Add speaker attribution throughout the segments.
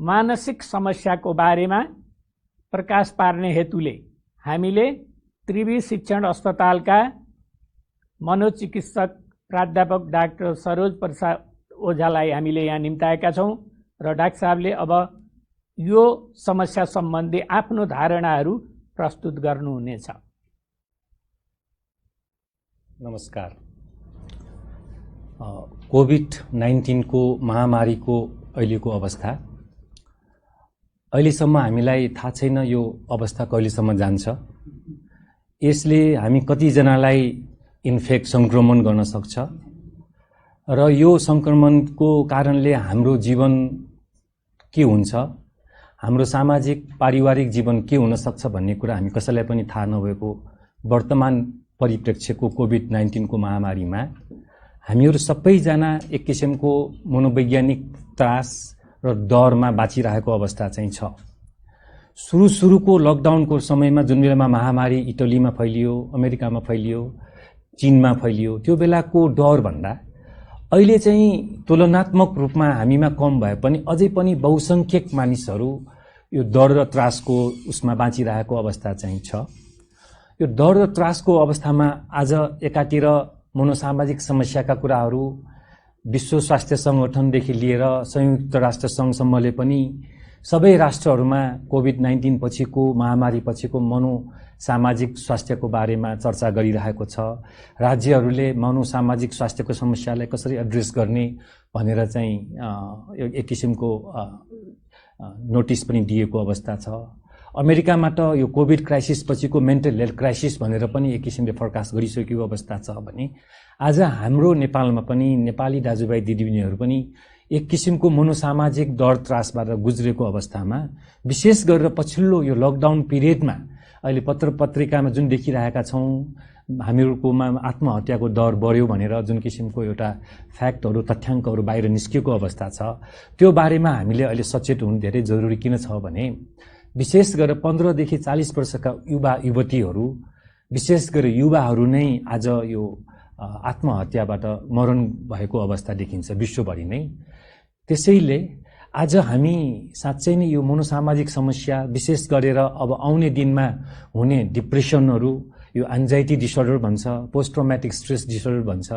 Speaker 1: मानसिक समस्याको बारेमा प्रकाश पार्ने हेतुले हामीले त्रिवी शिक्षण अस्पतालका मनोचिकित्सक प्राध्यापक डाक्टर सरोज प्रसाद ओझालाई हामीले यहाँ निम्ताएका छौँ र डाक्टर साहबले अब यो समस्या सम्बन्धी आफ्नो धारणाहरू प्रस्तुत गर्नुहुनेछ।
Speaker 2: नमस्कार। कोभिड-19 को महामारीको अहिलेको अवस्था, अहिलेसम्म हामीलाई थाहा छैन यो अवस्था कहिलेसम्म जान्छ। यसले हामी कतिजनालाई संक्रमण गर्न सक्छ र यो संक्रमणको कारणले हाम्रो जीवन के हुन्छ, हाम्रो सामाजिक पारिवारिक जीवन के हुन सक्छ भन्ने कुरा हामी कसैलाई पनि थाहा नभएको वर्तमान परिप्रेक्ष्यको कोभिड-19 को महामारीमा हामीहरू सबैजना एक किसिमको मनोवैज्ञानिक त्रास र डरमा बाँचिरहेको अवस्था चाहिँ छ। सुरुको लकडाउनको समयमा जुन बेलामा महामारी इटलीमा फैलियो, अमेरिकामा फैलियो, चीनमा फैलियो, त्यो बेलाको डर भन्दा अहिले चाहिँ तुलनात्मक रूपमा हामीमा कम भए पनि अझै पनि बहुसंख्यक मानिसहरू यो डर र त्रासको उसमा बाँचिरहेको अवस्था चाहिँ छ। यो डर र त्रासको अवस्थामा आज एकातिर मनोसामाजिक समस्याका कुराहरू विश्व स्वास्थ्य संगठनदेखि लिएर संयुक्त राष्ट्र संघसम्मले पनि सबै राष्ट्रहरूमा कोभिड-19 पछिको महामारी पछिको मनोसामाजिक स्वास्थ्यको बारेमा चर्चा गरिरहेको छ। राज्यहरूले मनोसामाजिक स्वास्थ्यको समस्यालाई कसरी एड्रेस गर्ने भनेर चाहिँ एक किसिमको नोटिस पनि दिएको अवस्था छ। अमेरिकामा त यो कोभिड क्राइसिस पछिको मेन्टल हेल्थ क्राइसिस भनेर पनि एक किसिमले फोरकास्ट गरिसकेको अवस्था छ भने आज हाम्रो नेपालमा पनि नेपाली दाजुभाइ दिदीबहिनीहरू पनि एक किसिमको मनोसामाजिक डर त्रासबाट गुज्रेको अवस्थामा विशेष गरेर पछिल्लो यो लकडाउन पिरियडमा अहिले पत्र पत्रिकामा जुन देखिरहेका छौँ हामीहरूकोमा आत्महत्याको दर बढ्यो भनेर जुन किसिमको एउटा फ्याक्टहरू तथ्याङ्कहरू बाहिर निस्केको अवस्था छ, त्यो बारेमा हामीले अहिले सचेत हुनु धेरै जरुरी किन छ भने विशेष गरेर 15 देखि 40 वर्षका युवा युवतीहरू, विशेष गरेर युवाहरू नै आज यो आत्महत्याबाट मरण भएको अवस्था देखिन्छ विश्वभरि नै। त्यसैले आज हामी साँच्चै नै यो मनोसामाजिक समस्या विशेष गरेर अब आउने दिनमा हुने डिप्रेसनहरू, यो एन्जाइटी डिसअर्डर भन्छ, पोस्ट ट्रमेटिक स्ट्रेस डिसअर्डर भन्छ,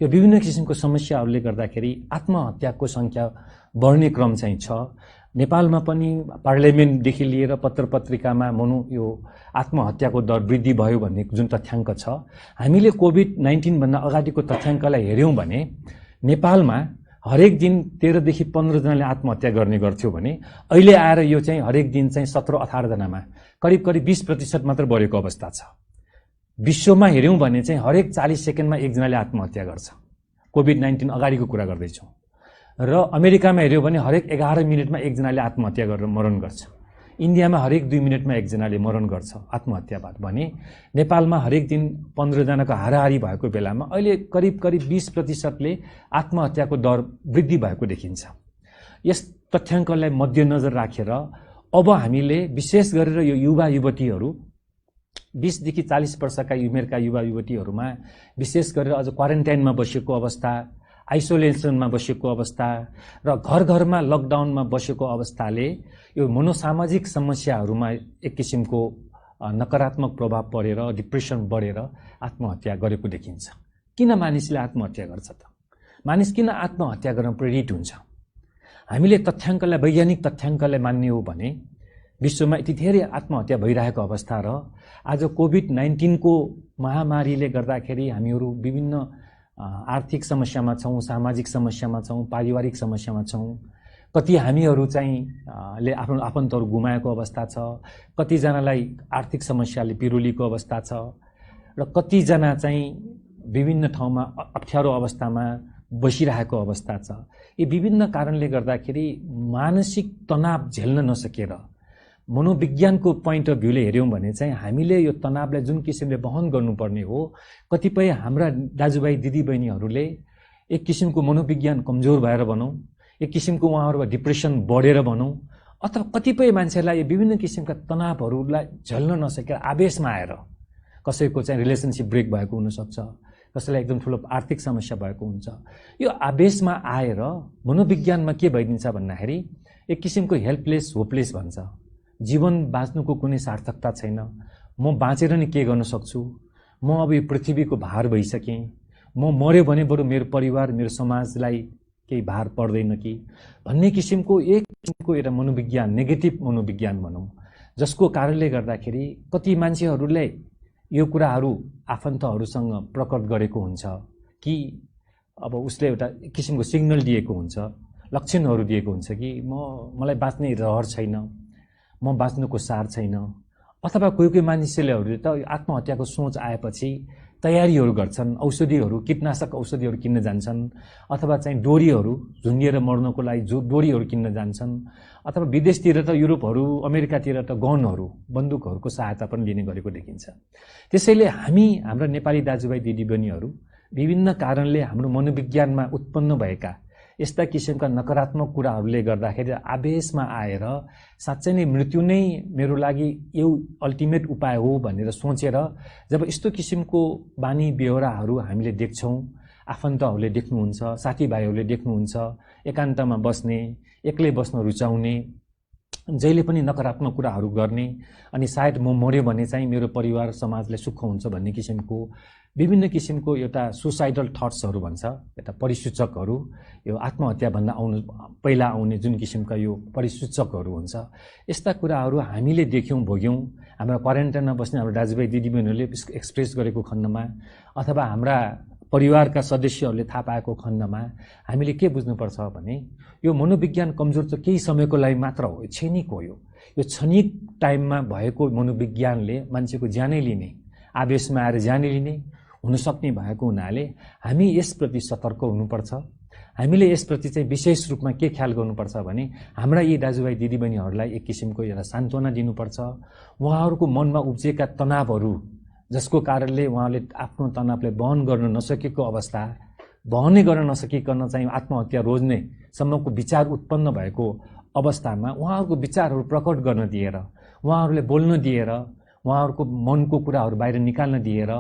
Speaker 2: यो विभिन्न किसिमको समस्याहरूले गर्दाखेरि आत्महत्याको संख्या बढ्ने क्रम चाहिँ छ। नेपालमा पनि पार्लियामेन्टदेखि लिएर पत्र पत्रिकामा यो आत्महत्याको दर वृद्धि भयो भन्ने जुन तथ्याङ्क छ, हामीले कोभिड-19 भन्दा अगाडिको तथ्याङ्कलाई हेर्यौं भने नेपालमा हरेक दिन 13 देखि 15 जनाले आत्महत्या गर्ने गर्थ्यो भने अहिले आएर यो चाहिँ हरेक दिन चाहिँ 17-18 जनामा करिब 20% मात्र बढेको अवस्था छ। विश्वमा हेर्यौं भने चाहिँ हरेक 40 सेकेन्डमा एकजनाले आत्महत्या गर्छ। कोभिड-19 अगाडिको कुरा गर्दैछौँ। र अमेरिकामा हेर्यो भने हरेक 11 मिनेटमा एकजनाले आत्महत्या गरेर मरण गर्छ। इन्डियामा हरेक 2 मिनेटमा एकजनाले मरण गर्छ आत्महत्याबाट भने नेपालमा हरेक दिन 15 जनाको हाराहारी भएको बेलामा अहिले करिब 20%ले आत्महत्याको दर वृद्धि भएको देखिन्छ। यस तथ्याङ्कलाई मध्यनजर राखेर अब हामीले विशेष गरेर यो युवा युवतीहरू 20 देखि 40 वर्षका उमेरका युवा युवतीहरूमा विशेष गरेर अझ क्वारेन्टाइनमा बसेको अवस्था, आइसोलेसनमा बसेको अवस्था र घर-घरमा लकडाउनमा बसेको अवस्थाले यो मनोसामाजिक समस्याहरूमा एक किसिमको नकारात्मक प्रभाव परेर डिप्रेसन बढेर आत्महत्या गरेको देखिन्छ। किन मानिसले आत्महत्या गर्छ त? मानिस किन आत्महत्या गर्न प्रेरित हुन्छ? हामीले तथ्याङ्कलाई, वैज्ञानिक तथ्याङ्कलाई मान्ने हो भने विश्वमा यति धेरै आत्महत्या भइरहेको अवस्था र आज कोभिड-19 को महामारीले गर्दाखेरि हामीहरू विभिन्न आर्थिक समस्यामा छौँ, सामाजिक समस्यामा छौँ, पारिवारिक समस्यामा छौँ। कति हामीहरू चाहिँ आफ्नो आफन्तहरू गुमाएको अवस्था छ, कतिजनालाई आर्थिक समस्याले पिरुलीको अवस्था छ र कतिजना चाहिँ विभिन्न ठाउँमा अप्ठ्यारो अवस्थामा बसिरहेको अवस्था छ। यी विभिन्न कारणले गर्दाखेरि मानसिक तनाव झेल्न नसकेर मनोविज्ञानको पोइन्ट अफ भ्यूले हेर्यौं भने चाहिँ हामीले यो तनावलाई जुन किसिमले वहन गर्नुपर्ने हो, कतिपय हाम्रा दाजुभाइ दिदीबहिनीहरूले एक किसिमको मनोविज्ञान कमजोर भएर भनौं, एक किसिमको उहाँहरुमा डिप्रेसन बढेर भनौं, अथवा कतिपय मान्छेलाई विभिन्न किसिमका तनावहरूलाई झल्न नसकेर आवेशमा आएर कसैको चाहिँ रिलेसनशिप ब्रेक भएको हुन सक्छ, कसैलाई एकदम ठूलो आर्थिक समस्या भएको हुन्छ। यो आवेशमा आएर मनोविज्ञानमा के भइदिन्छ भन्दाखेरि एक किसिमको हेल्पलेस होपलेस भन्छ। जीवन बाँच्नुको कुनै सार्थकता छैन, म बाँचेर नि के गर्न सक्छु, म अब यो पृथ्वीको भार भइसकेँ, म मर्यो भने बरु मेरो परिवार मेरो समाजलाई केही भार पर्दैन कि भन्ने किसिमको एक किसिमको एउटा मनोविज्ञान, नेगेटिभ मनोविज्ञान भनौँ, जसको कारणले गर्दाखेरि कति मान्छेहरूले यो कुराहरू आफन्तहरूसँग प्रकट गरेको हुन्छ कि अब उसले एउटा किसिमको सिग्नल दिएको हुन्छ, लक्षणहरू दिएको हुन्छ कि मलाई बाँच्ने रहर छैन, म बाँच्नुको सार छैन। अथवा कोही कोही मानिसहरूले त आत्महत्याको सोच आएपछि तयारीहरू गर्छन्, औषधिहरू, कीटनाशक औषधिहरू किन्न जान्छन्, अथवा चाहिँ डोरीहरू झुन्डिएर मर्नको लागि डोरीहरू किन्न जान्छन्, अथवा विदेशतिर त युरोपहरू अमेरिकातिर त गनहरू, बन्दुकहरूको सहायता पनि लिने गरेको देखिन्छ। त्यसैले हामी हाम्रा नेपाली दाजुभाइ दिदीबहिनीहरू विभिन्न कारणले हाम्रो मनोविज्ञानमा उत्पन्न भएका यस्ता किसिमका नकारात्मक कुराहरूले गर्दाखेरि आवेशमा आएर साँच्चै नै मृत्यु नै मेरो लागि यो अल्टिमेट उपाय हो भनेर सोचेर जब यस्तो किसिमको बानी बेहोराहरू हामीले देख्छौँ, आफन्तहरूले देख्नुहुन्छ, साथीभाइहरूले देख्नुहुन्छ, एकान्तमा बस्ने, एक्लै बस्न रुचाउने, जहिले पनि नकारात्मक कुराहरू गर्ने, अनि सायद म मर्यो भने चाहिँ मेरो परिवार समाजलाई सुख हुन्छ भन्ने किसिमको विभिन्न किसिमको एउटा सुसाइडल थट्सहरू भन्छ, एउटा परिसूचकहरू, यो आत्महत्याभन्दा पहिला आउने जुन किसिमका यो परिसूचकहरू हुन्छ, यस्ता कुराहरू हामीले देख्यौँ, भोग्यौँ। हाम्रा क्वारेन्टाइनमा बस्ने हाम्रो दाजुभाइ दिदीबहिनीहरूले एक्सप्रेस गरेको खण्डमा अथवा हाम्रा परिवारका सदस्यहरूले थाहा पाएको खण्डमा हामीले के बुझ्नुपर्छ भने यो मनोविज्ञान कमजोर त केही समयको लागि मात्र हो, क्षणिक हो। यो क्षणिक टाइममा भएको मनोविज्ञानले मान्छेको ज्यानै लिने, आवेशमा आएर ज्यानै लिने हुनसक्ने भएको हुनाले हामी यसप्रति सतर्क हुनुपर्छ। हामीले यसप्रति चाहिँ विशेष रूपमा के ख्याल गर्नुपर्छ भने हाम्रा यी दाजुभाइ दिदीबहिनीहरूलाई एक किसिमको एउटा सान्त्वना दिनुपर्छ। उहाँहरूको मनमा उब्जेका तनावहरू जसको कारणले उहाँले आफ्नो तनावलाई वहन गर्न नसकेको अवस्था, वहनै गर्न नसकिकन चाहिँ आत्महत्या रोज्ने सम्मको विचार उत्पन्न भएको अवस्थामा उहाँहरूको विचारहरू प्रकट गर्न दिएर, उहाँहरूले बोल्न दिएर, उहाँहरूको मनको कुराहरू बाहिर निकाल्न दिएर,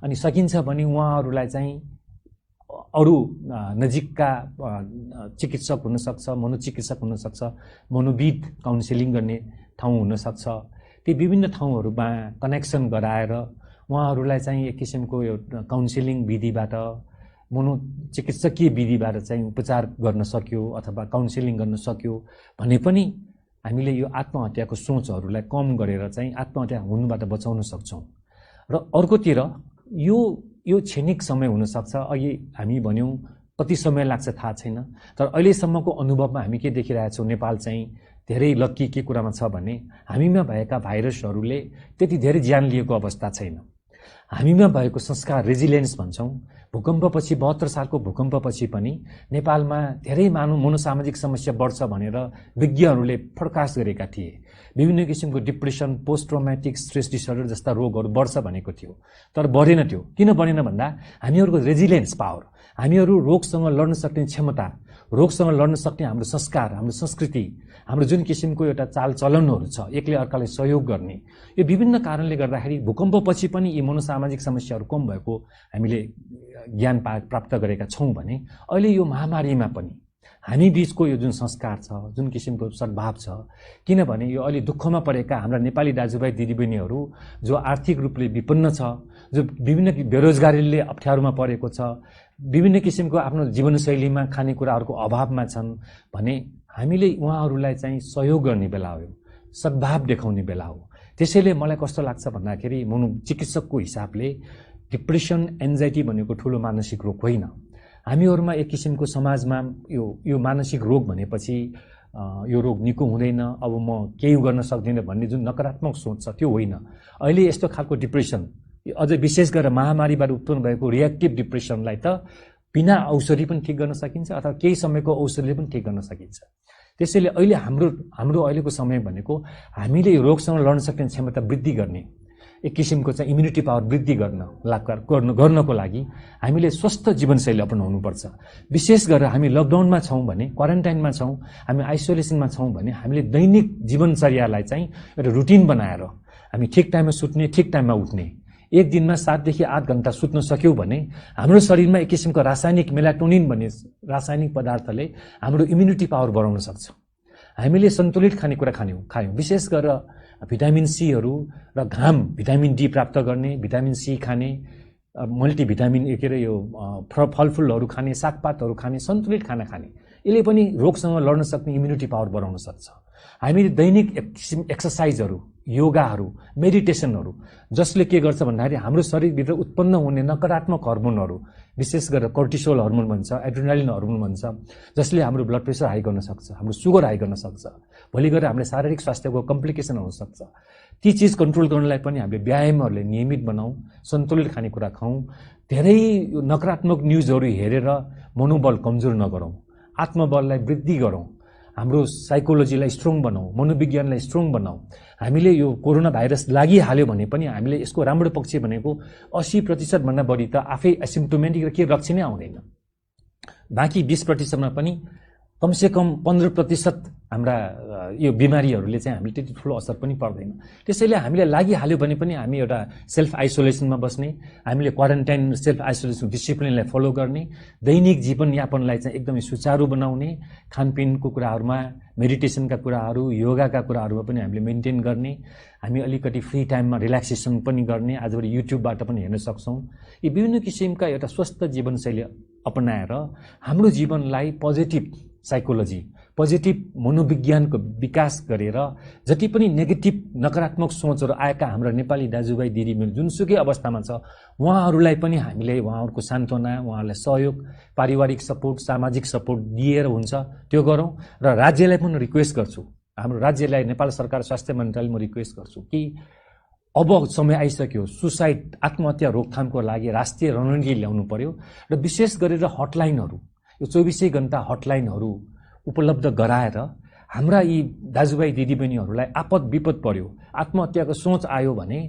Speaker 2: अनि सकिन्छ भने उहाँहरूलाई चाहिँ अरू नजिकका चिकित्सक हुनसक्छ, मनोचिकित्सक हुनसक्छ, मनोविद काउन्सिलिङ गर्ने ठाउँ हुनसक्छ, ती विभिन्न ठाउँहरूमा कनेक्सन गराएर उहाँहरूलाई चाहिँ एक किसिमको यो काउन्सिलिङ विधिबाट, मनोचिकित्सकीय विधिबाट चाहिँ उपचार गर्न सक्यो अथवा काउन्सिलिङ गर्न सक्यो भने पनि हामीले यो आत्महत्याको सोचहरूलाई कम गरेर चाहिँ आत्महत्या हुनुबाट बचाउन सक्छौँ। र अर्कोतिर यो क्षणिक समय हुनसक्छ। अघि हामी भन्यौँ कति समय लाग्छ थाहा छैन, तर अहिलेसम्मको अनुभवमा हामी के देखिरहेछौँ, नेपाल चाहिँ धेरै लक्की के कुरामा छ भने हामीमा भएका भाइरसहरूले त्यति धेरै ज्यान लिएको अवस्था छैन। हामीमा भएको संस्कार, रेजिलियन्स भन्छौँ, भूकम्पपछि 72 सालको भूकम्पपछि पनि नेपालमा धेरै मनोसामाजिक समस्या बढ्छ भनेर विज्ञहरूले फोरकास्ट गरेका थिए। विभिन्न किसिमको depression, post traumatic stress disorder जस्ता रोगहरू बढ्छ भनेको थियो, तर बढेन। त्यो किन बढेन भन्दा हामीहरूको रेजिलियन्स पावर, हामीहरू रोगसँग लड्न सक्ने क्षमता, रोगसँग लड्न सक्ने हाम्रो संस्कार, हाम्रो संस्कृति, हाम्रो जुन किसिमको एउटा चालचलनहरू छ, एकले अर्कालाई सहयोग गर्ने, यो विभिन्न कारणले गर्दाखेरि भूकम्पपछि पनि यी मनोसामाजिक समस्याहरू कम भएको हामीले ज्ञान प्राप्त गरेका छौँ भने अहिले यो महामारीमा पनि हामी बीचको यो जुन संस्कार छ, जुन किसिमको सद्भाव छ, किनभने यो अहिले दुःखमा परेका हाम्रा नेपाली दाजुभाइ दिदीबहिनीहरू जो आर्थिक रूपले विपन्न छ, जो विभिन्न बेरोजगारीले अप्ठ्यारोमा परेको छ, विभिन्न किसिमको आफ्नो जीवनशैलीमा खानेकुराहरूको अभावमा छन् भने हामीले उहाँहरूलाई चाहिँ सहयोग गर्ने बेला हो, सद्भाव देखाउने बेला हो। त्यसैले मलाई कस्तो लाग्छ भन्दाखेरि मनोचिकित्सकको हिसाबले डिप्रेसन, एन्जाइटी भनेको ठुलो मानसिक रोग होइन। हामीहरूमा एक किसिमको समाजमा यो मानसिक रोग भनेपछि यो रोग निको हुँदैन, अब म केही गर्न सक्दिनँ भन्ने जुन नकारात्मक सोच छ त्यो होइन। अहिले यस्तो खालको डिप्रेसन, अझ विशेष गरेर महामारीबाट उत्पन्न भएको रिएक्टिभ डिप्रेसनलाई त बिना औषधि पनि ठिक गर्न सकिन्छ अथवा केही समयको औषधिले पनि ठिक गर्न सकिन्छ। त्यसैले अहिले हाम्रो अहिलेको समय भनेको हामीले यो रोगसँग लड्न सक्ने क्षमता वृद्धि गर्ने, एक किसिमको चाहिँ इम्युनिटी पावर वृद्धि गर्नको लागि हामीले स्वस्थ जीवनशैली अपनाउनुपर्छ। विशेष गरेर हामी लकडाउनमा छौँ भने, क्वारेन्टाइनमा छौँ, हामी आइसोलेसनमा छौँ भने हामीले दैनिक जीवनचर्यालाई चाहिँ एउटा रुटिन बनाएर हामी ठिक टाइममा सुत्ने, ठिक टाइममा उठ्ने, एक दिनमा 7 देखि 8 घण्टा सुत्न सक्यौँ भने हाम्रो शरीरमा एक किसिमको रासायनिक मेलाटोनिन भन्ने रासायनिक पदार्थले हाम्रो इम्युनिटी पावर बढाउन सक्छ। हामीले सन्तुलित खानेकुरा खायौँ। विशेष गरेर भिटामिन सीहरू र घाम भिटामिन डी प्राप्त गर्ने, भिटामिन सी खाने, मल्टिभिटामिन के अरे यो फलफुलहरू खाने, सागपातहरू खाने, सन्तुलित खाना खाने, यसले पनि रोगसँग लड्न सक्ने इम्युनिटी पावर बढाउन सक्छ। हामीले दैनिक एक्सर्साइजहरू, योगाहरू, मेडिटेसनहरू जसले के गर्छ भन्दाखेरि हाम्रो शरीरभित्र उत्पन्न हुने नकारात्मक हर्मोनहरू, विशेष गरेर कर्टिसोल हर्मोन भन्छ, एड्रिनालिन हर्मोन भन्छ, जसले हाम्रो ब्लड प्रेसर हाई गर्न सक्छ, हाम्रो सुगर हाई गर्न सक्छ, भोलि गएर हामीले शारीरिक स्वास्थ्यको कम्प्लिकेसन हुन सक्छ। ती चिज कन्ट्रोल गर्नलाई पनि हामीले व्यायामहरूले नियमित बनाऊ, सन्तुलित खानेकुरा खाउँ, धेरै नकारात्मक न्युजहरू हेरेर मनोबल कमजोर नगरौँ, आत्मबललाई वृद्धि गरौँ, हाम्रो साइकोलोजीलाई स्ट्रङ बनाऊ, मनोविज्ञानलाई स्ट्रङ बनाऊ। हामीले यो कोरोना भाइरस लागिहाल्यो भने पनि हामीले यसको राम्रो पक्ष भनेको 80% भन्दा बढी त आफै एसिम्प्टोमेटिक र के लक्षणै आउँदैन। बाँकी 20%मा पनि कमसेकम 15% हाम्रा यो बिमारीहरूले चाहिँ हामीले त्यति ठुलो असर पनि पर्दैन। त्यसैले हामीले लागिहाल्यो भने पनि हामी एउटा सेल्फ आइसोलेसनमा बस्ने, हामीले क्वारेन्टाइन सेल्फ आइसोलेसन डिसिप्लिनलाई फलो गर्ने, दैनिक जीवनयापनलाई चाहिँ एकदमै सुचारू बनाउने, खानपिनको कुराहरूमा, मेडिटेसनका कुराहरू, योगाका कुराहरूमा पनि हामीले मेन्टेन गर्ने, हामी अलिकति फ्री टाइममा रिल्याक्सेसन पनि गर्ने, आजभोलि युट्युबबाट पनि हेर्न सक्छौँ। यी विभिन्न किसिमका एउटा स्वस्थ जीवनशैली अपनाएर हाम्रो जीवनलाई पोजिटिभ साइकोलोजी, पोजिटिभ मनोविज्ञानको विकास गरेर जति पनि नेगेटिभ नकारात्मक सोचहरू आएका हाम्रा नेपाली दाजुभाइ दिदीबहिनी जुनसुकै अवस्थामा छ उहाँहरूलाई पनि हामीले उहाँहरूको सान्त्वना, उहाँहरूलाई सहयोग, पारिवारिक सपोर्ट, सामाजिक सपोर्ट दिएर हुन्छ त्यो गरौँ। र राज्यलाई पनि रिक्वेस्ट गर्छु, हाम्रो राज्यलाई, नेपाल सरकार स्वास्थ्य मन्त्रालयले म रिक्वेस्ट गर्छु कि अब समय आइसक्यो, सुसाइड, आत्महत्या रोकथामको लागि राष्ट्रिय रणनीति ल्याउनु पर्यो र विशेष गरेर हटलाइनहरू, यो 24 घण्टा हटलाइनहरू उपलब्ध गराएर हाम्रा यी दाजुभाइ दिदीबहिनीहरूलाई आपद विपद पर्यो, आत्महत्याको सोच आयो भने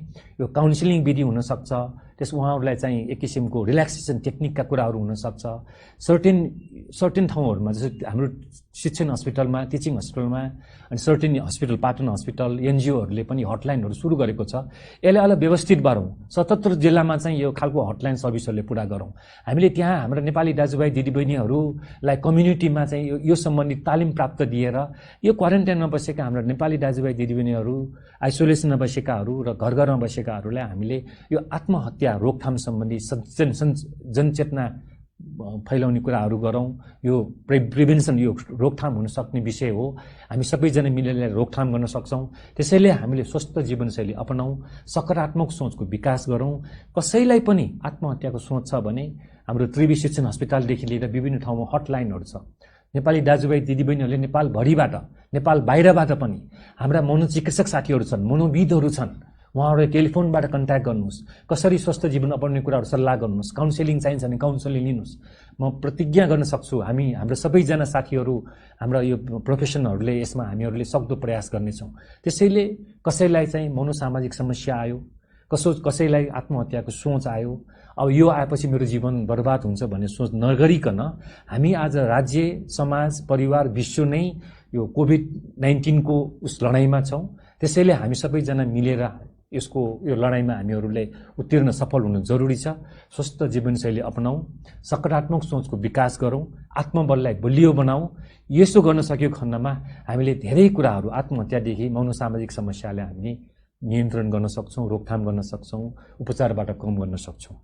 Speaker 2: यो काउन्सिलिङ विधि हुनसक्छ, त्यस उहाँहरूलाई चाहिँ एक किसिमको रिल्याक्सेसन टेक्निकका कुराहरू हुनसक्छ। सर्टेन ठाउँहरूमा जस्तै हाम्रो शिक्षण हस्पिटलमा, टिचिङ हस्पिटलमा अनि सर्टेन हस्पिटल, पाटन हस्पिटल, एनजिओहरूले पनि हटलाइनहरू सुरु गरेको छ। यसलाई अलग व्यवस्थित गरौँ, 77 जिल्लामा चाहिँ यो खालको हटलाइन सर्भिसहरूले पुरा गरौँ। हामीले त्यहाँ हाम्रा नेपाली दाजुभाइ दिदीबहिनीहरूलाई कम्युनिटीमा चाहिँ यो सम्बन्धी तालिम प्राप्त दिएर यो क्वारेन्टाइनमा बसेका हाम्रा नेपाली दाजुभाइ दिदीबहिनीहरू, आइसोलेसनमा बसेकाहरू र घर घरमा बसेकाहरूलाई हामीले यो आत्महत्या रोकथाम सम्बन्धी जनचेतना फैलाउने कुराहरू गरौँ। यो प्रिभेन्सन, यो रोकथाम हुन सक्ने विषय हो। हामी सबैजना मिलेर रोकथाम गर्न सक्छौँ। त्यसैले हामीले स्वस्थ जीवनशैली अपनाऊ, सकारात्मक सोचको विकास गरौँ। कसैलाई पनि आत्महत्याको सोच छ भने हाम्रो त्रिवी शिक्षण अस्पतालदेखि लिएर विभिन्न ठाउँमा हटलाइनहरू छ। नेपाली दाजुभाइ दिदीबहिनीहरूले नेपालभरिबाट, नेपाल बाहिरबाट पनि हाम्रा मनोचिकित्सक साथीहरू छन्, मनोविदहरू छन्, उहाँहरूले टेलिफोनबाट कन्ट्याक्ट गर्नुहोस्, कसरी स्वस्थ जीवन अपनाउने कुराहरू सल्लाह गर्नुहोस्, काउन्सिलिङ चाहिन्छ भने काउन्सिलिङ लिनुहोस्। म प्रतिज्ञा गर्न सक्छु हाम्रो सबैजना साथीहरू, हाम्रा यो प्रोफेसनहरूले यसमा हामीहरूले सक्दो प्रयास गर्नेछौँ। त्यसैले कसैलाई चाहिँ मनोसामाजिक समस्या आयो, कसैलाई आत्महत्याको सोच आयो, अब यो आएपछि मेरो जीवन बर्बाद हुन्छ भन्ने सोच नगरिकन हामी आज राज्य, समाज, परिवार, विश्व नै यो कोभिड-19 को लडाइँमा छौँ। त्यसैले हामी सबैजना मिलेर यो लडाइँमा हामीहरूले उत्तीर्ण सफल हुनु जरुरी छ। स्वस्थ जीवनशैली अपनाऊ, सकारात्मक सोचको विकास गरौँ, आत्मबललाई बलियो बनाऊ। यसो गर्न सक्यो खण्डमा हामीले धेरै कुराहरू, आत्महत्यादेखि मनोसामाजिक समस्यालाई हामीले नियन्त्रण गर्न सक्छौँ, रोकथाम गर्न सक्छौँ, उपचारबाट कम गर्न सक्छौँ।